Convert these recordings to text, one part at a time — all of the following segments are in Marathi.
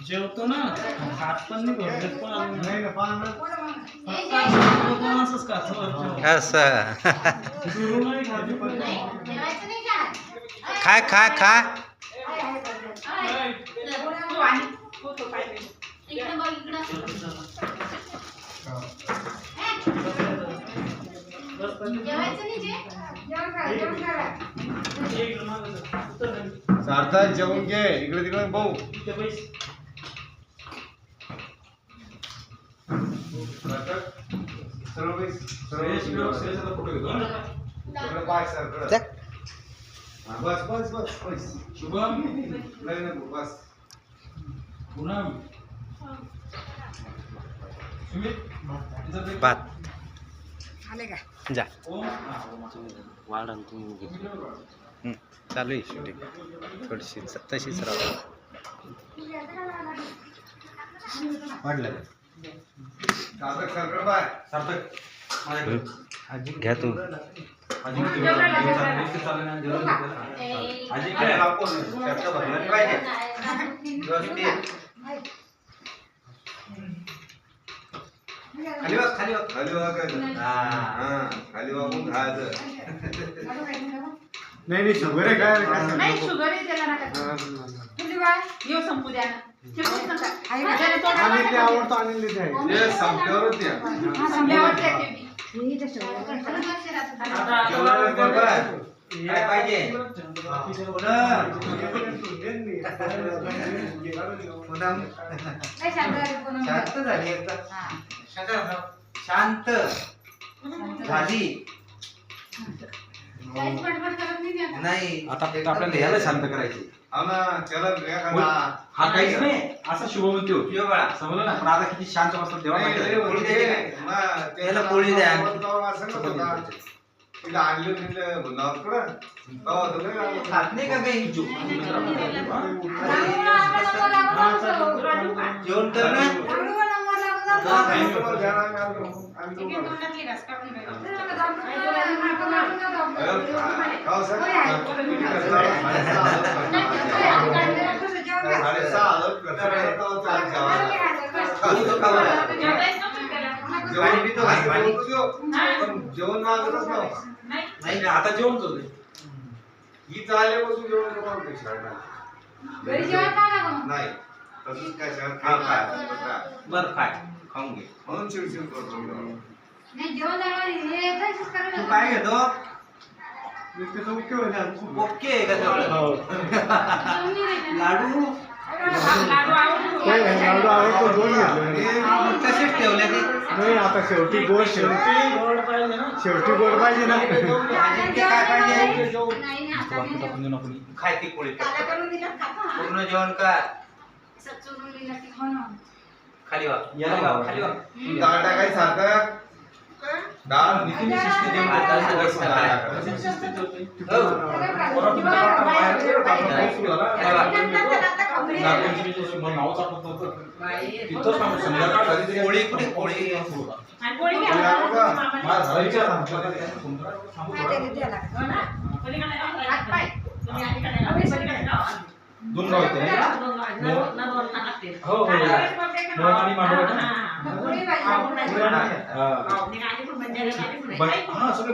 जेवतो ना हात पण नाही भरत पण नाही ना पान असं खा खा खा सारखा जेवून घे इकडे तिकडे भाऊ बस बस बस बस शुभम नाही नको बस पूनम भात आले का जा वाढन तुम्ही चालू आहे शूटिंग थोडीशी तशीच राहू वाढलं सार्थक सरकड बाय सार्थक घ्या तू खाली खाली खाली खाली वागून खायचं नाही शुगर आहे काय नाही शुगर आहे त्याला नका तुझी बाय येऊ संपू द्या चिपकूच नका आणि ते आवडतो आणि ते संपल्यावरच द्या संपल्यावर ते काय पाहिजे शांत झाली शांत झाली नाही आता आपल्याला याला शांत करायची हा काहीच नाही असा शुभ म्हणतो समजलं ना पण आता किती शांत बसतो तेव्हा त्याला पोळी द्या तिला आणलं खात नाही का काही जेवण कर ना जेवण मागतच नाही आता जेवण होतं ही चालल्यापासून जेवण नाही तसंच काय बरं काय खाऊन घे म्हणून चिडचिड करतो तू काय घेतो ओके का लाडू तसेच ठेवले ते नाही आता शेवटी गोड शेवटी गोड पाहिजे ना काय पाहिजे खाय ती पोळी पूर्ण जेवण कर खाली वा खाली वा डाळ टाकायची सारखं डाळ पोळी कुठे पोळी दोन गाव होते हो आणि हा सगळे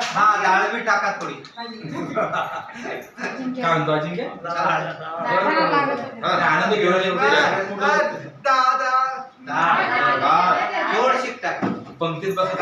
हा डाळ बी टाका थोडी काय म्हणतो अजिंक्य आनंद घेऊन जोड शिक टाक पंक्तीत बसत